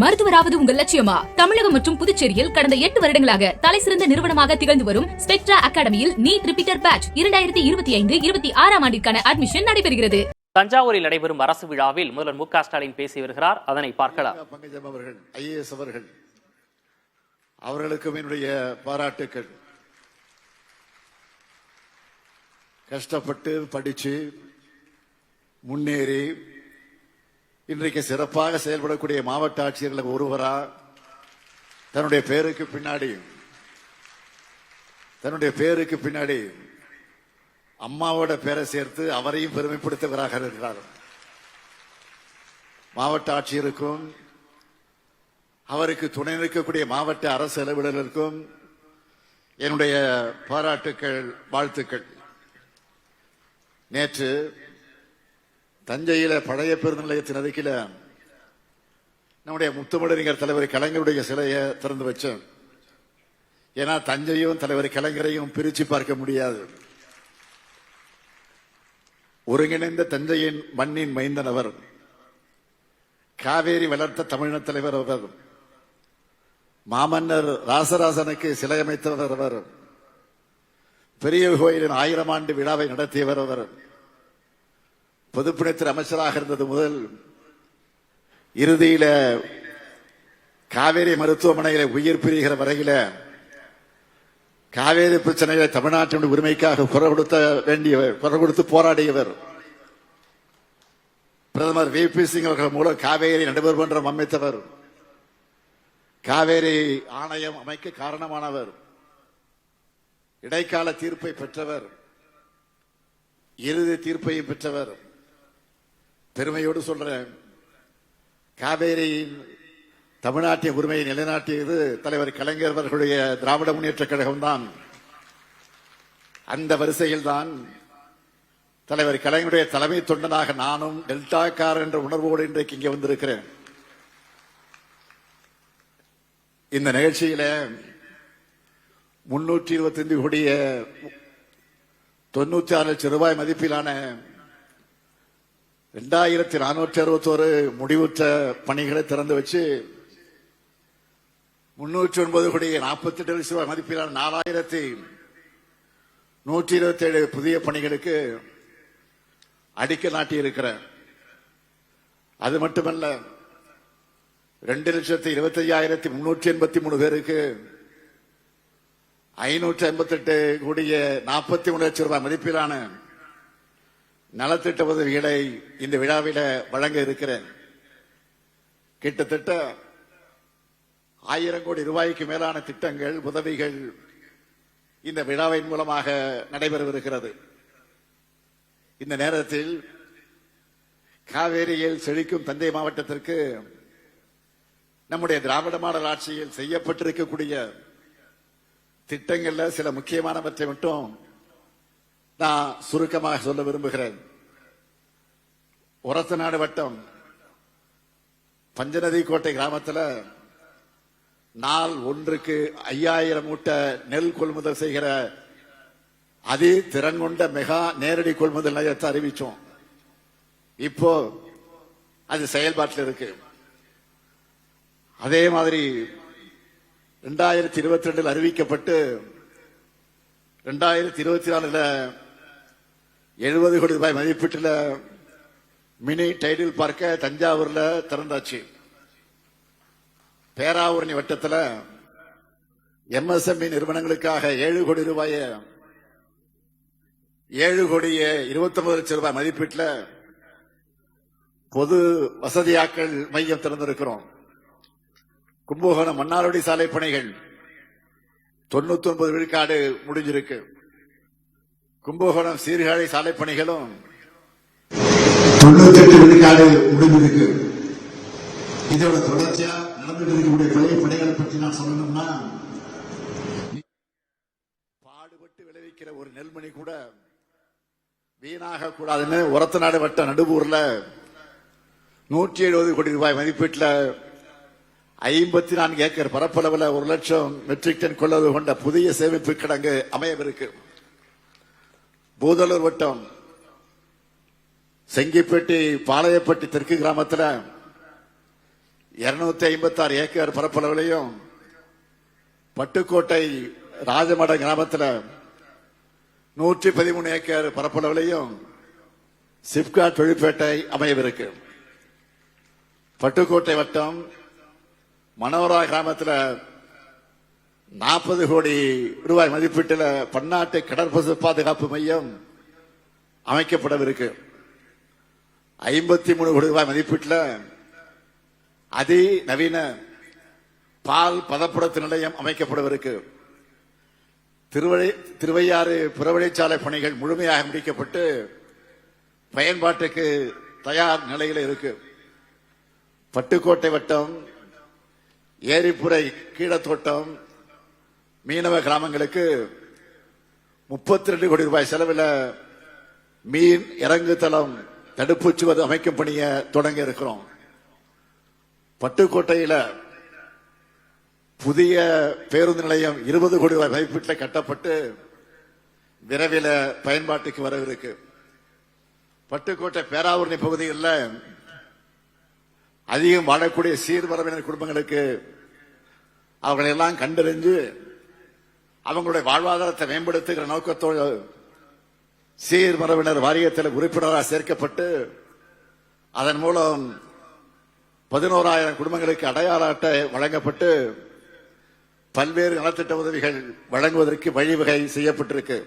மருத்துவராவது உங்கள் லட்சியமா? தமிழகம் மற்றும் புதுச்சேரியில் கடந்த 8 வருடங்களாக தலைசிறந்த நிறுவனமாக திகழ்ந்து வரும் ஸ்பெக்ட்ரா அகாடமியில் நீட் ரிப்பீட்டர் பேட்ச் 2025-26 ஆண்டிற்கான அட்மிஷன் நடைபெறுகிறது. தஞ்சாவூரில் நடைபெறும் அரசு விழாவில் முதல்வர் மு.க. ஸ்டாலின் பேசி வருகிறார். அதனை பார்க்கலாம். பங்கஜம் அவர்கள், IAS அவர்கள், அவர்களுக்கும் என்னுடைய பாராட்டுக்கள். கஷ்டப்பட்டு படிச்சு முன்னேறி இன்றைக்கு சிறப்பாக செயல்படக்கூடிய மாவட்ட ஆட்சியர்கள் ஒருவரா தன்னுடைய பேருக்கு பின்னாடி அம்மாவோட பேரை சேர்த்து அவரையும் பெருமைப்படுத்துவராக இருக்கிறார். மாவட்ட ஆட்சியருக்கும் அவருக்கு துணை நிற்கக்கூடிய மாவட்ட அரசு அலுவலர்களுக்கும் என்னுடைய பாராட்டுக்கள், வாழ்த்துக்கள். நேற்று தஞ்சையில பழைய பேருந்து நிலையத்தின் அருகில நம்முடைய முத்தமிழறிஞர் தலைவர் கலைஞருடைய சிலையை திறந்து வச்சேன். ஏன்னா தஞ்சையும் தலைவர் கலைஞரையும் பிரிச்சு பார்க்க முடியாது. ஒருங்கிணைந்த தஞ்சையின் மண்ணின் மைந்தன் அவர். காவேரி வளர்த்த தமிழின தலைவர் அவர். மாமன்னர் ராசராசனுக்கு சிலை அமைத்தவர் அவர். பெரிய கோயிலின் 1000 ஆண்டு விழாவை நடத்தியவர் அவர். பொதுப்பணித்துறை அமைச்சராக இருந்தது முதல் இறுதியில காவேரி மருத்துவமனையில உயிர் பிரிகிற வரையில காவேரி பிரச்சனைகளை தமிழ்நாட்டின் உரிமைக்காக குரல் கொடுத்து போராடியவர். பிரதமர் VP சிங் அவர்கள் மூலம் காவேரி நடுவர்மன்றம் அமைத்தவர். காவேரி ஆணையம் அமைக்க காரணமானவர். இடைக்கால தீர்ப்பை பெற்றவர். இறுதி தீர்ப்பையும் பெற்றவர். பெருமையோடு சொல்றேன், காவேரியின் தமிழ்நாட்டின் உரிமையை நிலைநாட்டியது தலைவர் கலைஞர் அவர்களுடைய திராவிட முன்னேற்ற கழகம் தான். அந்த வரிசையில் தான் தலைவர் கலைஞருடைய தலைமை தொண்டனாக நானும் டெல்டாக்கார் என்ற உணர்வோடு இன்றைக்கு இங்கே வந்திருக்கிறேன். இந்த நிகழ்ச்சியில 325 கோடிய 96 லட்சம் ரூபாய் மதிப்பிலான 2461 முடிவுற்ற பணிகளை திறந்து வச்சு 309 கோடி 48 லட்சம் ரூபாய் மதிப்பிலான 4127 புதிய பணிகளுக்கு அடிக்கல் நாட்டியிருக்கிறேன். அது மட்டுமல்ல, 2,25,383 பேருக்கு 558 கோடிய 43 லட்சம் ரூபாய் மதிப்பிலான நலத்திட்ட உதவிகளை இந்த விழாவில வழங்க இருக்கிறேன். கிட்டத்தட்ட 1000 கோடி ரூபாய்க்கு மேலான திட்டங்கள், உதவிகள் இந்த விழாவின் மூலமாக நடைபெறவிருக்கிறது. இந்த நேரத்தில் காவேரியில் செழிக்கும் தஞ்சை மாவட்டத்திற்கு நம்முடைய திராவிட மாடல் ஆட்சியில் செய்யப்பட்டிருக்கக்கூடிய திட்டங்கள்ல சில முக்கியமானவற்றை மட்டும் நான் சுருக்கமாக சொல்ல விரும்புகிறேன். ஒரத்தநாடு வட்டம் பஞ்சநதி கோட்டை கிராமத்தில் நாள் ஒன்றுக்கு 5000 மூட்டை நெல் கொள்முதல் செய்கிற அதி திறன் கொண்ட மெகா நேரடி கொள்முதல் நிலையத்தை அறிவிச்சோம். இப்போ அது செயல்பாட்டில் இருக்கு. அதே மாதிரி 2022 அறிவிக்கப்பட்டு 2024 70 கோடி ரூபாய் மதிப்பீட்டில் மினி டைடில் பார்க்க தஞ்சாவூர்ல திறந்தாச்சு. பேராவூரணி வட்டத்தில் MSME நிறுவனங்களுக்காக 7 கோடி ரூபாய் 7 கோடியே 29 லட்சம் ரூபாய் மதிப்பீட்டில் பொது வசதியாக்கல் மையம் திறந்திருக்கிறோம். கும்பகோணம் மன்னார்குடி சாலை பணிகள் 99 விழுக்காடு முடிஞ்சிருக்கு. கும்பகோணம் சீர்காழி சாலை பணிகளும் 98 விழுக்காடு முடிஞ்சிருக்கு. இதோட தொடர்ச்சியா நடந்துட்டு இருக்கக்கூடிய பழைய பணிகளை பற்றி நான் சொல்லணும்னா, பாடுபட்டு விளைவிக்கிற ஒரு நெல்மணி கூட வீணாக கூடாதுன்னு ஒரத்தநாடு வட்ட நடுவூர்ல 170 கோடி ரூபாய் மதிப்பீட்டில் 54 ஏக்கர் பரப்பளவில் 1 லட்சம் மெட்ரிக் டன் கொள்ளளவு கொண்ட புதிய சேமிப்பு கிடங்கு அமையவிருக்கு. பூதலூர் வட்டம் செங்கிப்பட்டி பாளையப்பட்டி தெற்கு கிராமத்தில் 256 ஏக்கர் பரப்பளவிலையும் பட்டுக்கோட்டை ராஜமடம் கிராமத்தில் 113 ஏக்கர் பரப்பளவிலையும் சிப்காட் தொழிற்பேட்டை அமையவிருக்கு. பட்டுக்கோட்டை வட்டம் மனோரா கிராமத்தில் 40 கோடி ரூபாய் மதிப்பீட்டில் பன்னாட்டு கடற்பசு பாதுகாப்பு மையம் அமைக்கப்படவிருக்கு. 53 கோடி ரூபாய் மதிப்பீட்டில் அதிநவீன பால் பதப்படுத்து நிலையம் அமைக்கப்படவிருக்கு. திருவையாறு புறவழிச்சாலை பணிகள் முழுமையாக முடிக்கப்பட்டு பயன்பாட்டுக்கு தயார் நிலையில் இருக்கு. பட்டுக்கோட்டை வட்டம் ஏரிப்புரை கீழத்தோட்டம் மீனவ கிராமங்களுக்கு 32 கோடி ரூபாய் செலவில் மீன் இறங்கு தளம் தடுப்புச்சுவது அமைக்கும் பணியை தொடங்க இருக்கிறோம். பட்டுக்கோட்டையில புதிய பேருந்து நிலையம் 20 கோடி ரூபாய் மதிப்பீட்டில் கட்டப்பட்டு விரைவில் பயன்பாட்டுக்கு வரவிருக்கு. பட்டுக்கோட்டை பேராவூரணி பகுதியில் அதிகம் வாழக்கூடிய சீர்மரபினர் குடும்பங்களுக்கு அவர்களை எல்லாம் கண்டறிஞ்சு அவங்களுடைய வாழ்வாதாரத்தை மேம்படுத்துகிற நோக்கத்தோடு சீர்மரபினர் வாரியத்தில் உறுப்பினராக சேர்க்கப்பட்டு அதன் மூலம் 11,000 குடும்பங்களுக்கு அடையாள அட்டை வழங்கப்பட்டு பல்வேறு நலத்திட்ட உதவிகள் வழங்குவதற்கு வழிவகை செய்யப்பட்டிருக்கு.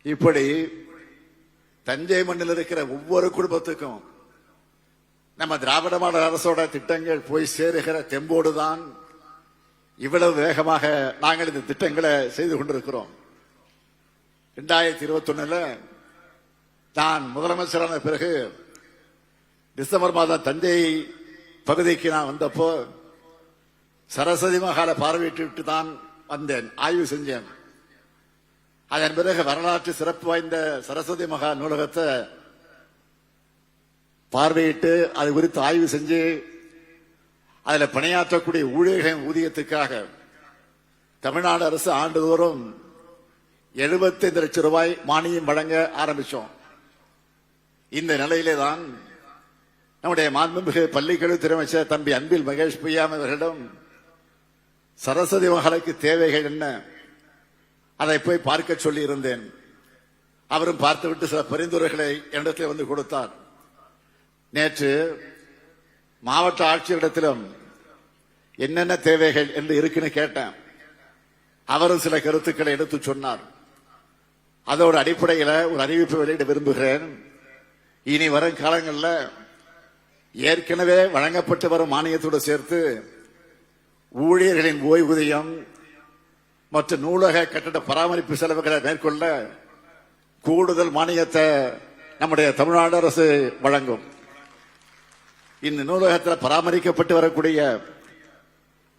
இப்படி தஞ்சை மண்ணில் இருக்கிற ஒவ்வொரு குடும்பத்துக்கும் நம்ம திராவிட மாடல் அரசோட திட்டங்கள் போய் சேருகிற தெம்போடுதான் இவ்வளவு வேகமாக நாங்கள் இந்த திட்டங்களை செய்து கொண்டிருக்கிறோம். 2021 நான் முதலமைச்சரான பிறகு டிசம்பர் மாதம் தஞ்சை பகுதிக்கு நான் வந்தப்போ சரஸ்வதி மகாலை பார்வையிட்டு தான் வந்தேன், ஆய்வு செஞ்சேன். அதன் பிறகு வரலாற்று சிறப்பு வாய்ந்த சரஸ்வதி மகா நூலகத்தை பார்வையிட்டு அது குறித்து ஆய்வு செஞ்சு அதுல பணியாற்றக்கூடிய ஊழியர்களின் ஊதியத்துக்காக தமிழ்நாடு அரசு ஆண்டுதோறும் 75 லட்சம் ரூபாய் மானியம் வழங்க ஆரம்பிச்சோம். இந்த நிலையிலே தான் நம்முடைய மாண்புமிகு பள்ளிக்கல்வித்துறை அமைச்சர் தம்பி அன்பில் மகேஷ் பொய்யாம அவர்களிடம் சரஸ்வதி மகளுக்கு தேவைகள் என்ன அதை போய் பார்க்க சொல்லி இருந்தேன். அவரும் பார்த்துவிட்டு சில பரிந்துரைகளை என்னிடத்தில் வந்து கொடுத்தார். நேற்று மாவட்ட ஆட்சியரிடத்திலும் என்னென்ன தேவைகள் என்று இருக்குன்னு கேட்டேன். அவரும் சில கருத்துக்களை எடுத்து சொன்னார். அதோட அடிப்படையில் ஒரு அறிவிப்பு வெளியிட விரும்புகிறேன். இனி வரும் காலங்களில் ஏற்கனவே வழங்கப்பட்டு வரும் மானியத்தோடு சேர்த்து ஊழியர்களின் ஓய்வூதியம் மற்றும் நூலக கட்டட பராமரிப்பு செலவுகளை மேற்கொள்ள கூடுதல் மானியத்தை நம்முடைய தமிழ்நாடு அரசு வழங்கும். இந்த நூலகத்தில் பராமரிக்கப்பட்டு வரக்கூடிய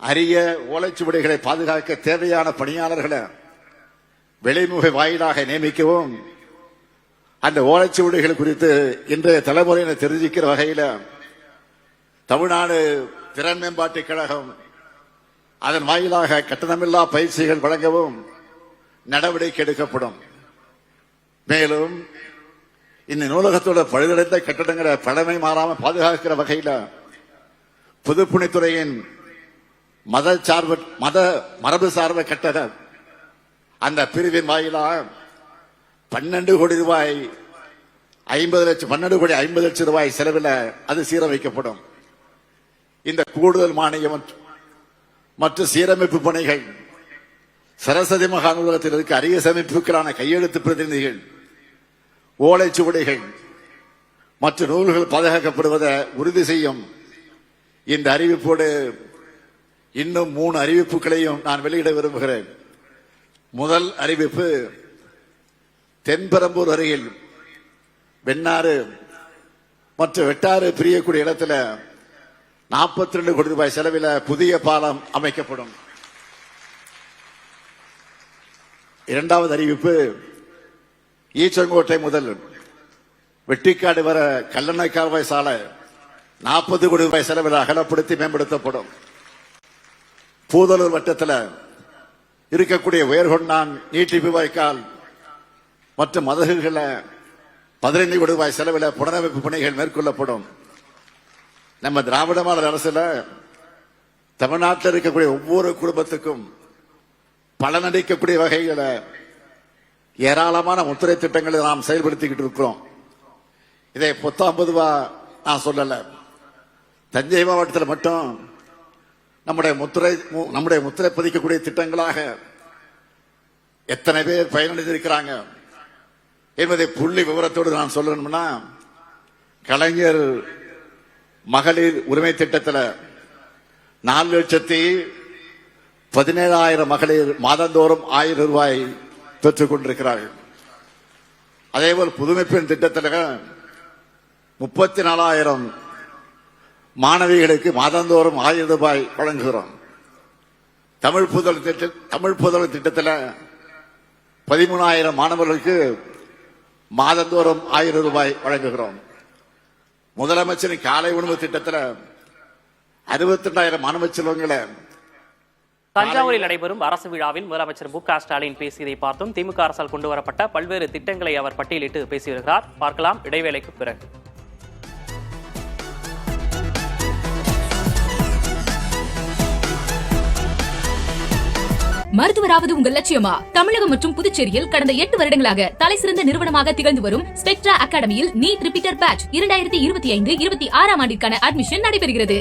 அரிய ஓலைச்சுவடிகளை பாதுகாக்க தேவையான பணியாளர்களை வெளிமுக வாயிலாக நியமிக்கவும் அந்த ஓலைச்சுவடிகள் குறித்து இன்றைய தலைமுறையினர் தெரிவிக்கிற வகையில் தமிழ்நாடு திறன் மேம்பாட்டுக் கழகம் அதன் வாயிலாக கட்டணமில்லா பயிற்சிகள் வழங்கவும் நடவடிக்கை எடுக்கப்படும். மேலும் இந்த நூலகத்தோட பழுதடைந்த கட்டடங்களை பழமை மாறாமல் பாதுகாக்கிற வகையில் பொதுப்பணித்துறையின் மரபு சார்பு கட்டட அந்த பிரிவின் வாயிலாக 12 கோடி ரூபாய் 12 கோடி 50 லட்சம் ரூபாய் செலவில் அது சீரமைக்கப்படும். இந்த கூடுதல் மானியம் மற்றும் சீரமைப்பு பணிகள் சரஸ்வதி மகா நூலகத்தில் இருக்க அரிய சமைப்புகளான கையெழுத்து பிரதிநிதிகள், ஓலைச்சுவடிகள் மற்றும் நூல்கள் பாதுகாக்கப்படுவதை உறுதி செய்யும். இந்த அறிவிப்போடு இன்னும் 3 அறிவிப்புகளையும் நான் வெளியிட விரும்புகிறேன். முதல் அறிவிப்பு, தென்பெரம்பூர் அருகில் வெண்ணாறு மற்றும் வெட்டாறு பிரியக்கூடிய இடத்துல 42 கோடி ரூபாய் செலவில் புதிய பாலம் அமைக்கப்படும். இரண்டாவது அறிவிப்பு, ஈச்சங்கோட்டை முதல் வெட்டிக்காடு வர கல்லணை கால்வாய் சாலை 40 கோடி ரூபாய் செலவில் அகலப்படுத்தி மேம்படுத்தப்படும். பூதலூர் வட்டத்தில் இருக்கக்கூடிய உயர்கொண்டான் நீட்டிப்பு வாய்க்கால் மற்றும் மதகுகளை 15 கோடி ரூபாய் செலவில் புனரமைப்பு பணிகள் மேற்கொள்ளப்படும். நம்ம திராவிட மாடல் அரசுல தமிழ்நாட்டில் இருக்கக்கூடிய ஒவ்வொரு குடும்பத்துக்கும் பலனளிக்கக்கூடிய வகையில ஏராளமான முத்திரை திட்டங்களை நாம் செயல்படுத்திக்கிட்டு இருக்கிறோம். இதை பொத்தாம் பொதுவா நான் சொல்லல. தஞ்சை மாவட்டத்தில் மட்டும் நம்முடைய முத்திரை பதிக்கக்கூடிய திட்டங்களாக எத்தனை பேர் பயனடைந்திருக்கிறாங்க என்பதை புள்ளி விவரத்தோடு நான் சொல்லணும்னா, கலைஞர் மகளிர் உரிமை திட்டத்தில் 4,17,000 மகளிர் மாதந்தோறும் 1,000 ரூபாய் பெற்றுக் கொண்டிருக்கிறார்கள். அதேபோல் புதுமை பெண் திட்டத்தில் 34,000 மாணவிகளுக்கு மாதந்தோறும் 1,000 ரூபாய் வழங்குகிறோம். தமிழ் புதல்வர் திட்டத்தில் 13,000 மாணவர்களுக்கு மாதந்தோறும் 1,000 ரூபாய் வழங்குகிறோம். முதலமைச்சரின் காலை உணவு திட்டத்தில் 62,000 மாணவ செல்வங்களை தஞ்சாவூரில் நடைபெறும் அரசு விழாவில் முதலமைச்சர் மு க ஸ்டாலின் பேசியதை பார்த்தோம். திமுக அரசால் கொண்டு வரப்பட்ட பல்வேறு திட்டங்களை அவர் பட்டியலிட்டு பேசி வருகிறார். பார்க்கலாம் இடைவேளைக்கு பிறகு. மருத்துவராவது உங்கள் லட்சியமா? தமிழகம் மற்றும் புதுச்சேரியில் கடந்த 8 வருடங்களாக தலைசிறந்த நிறுவனமாக திகழ்ந்து வரும் ஸ்பெக்ட்ரா அகாடமியில் நீட் ரிப்பீட்டர் பேட்ச் 2025-26 ஆண்டிற்கான அட்மிஷன் நடைபெறுகிறது.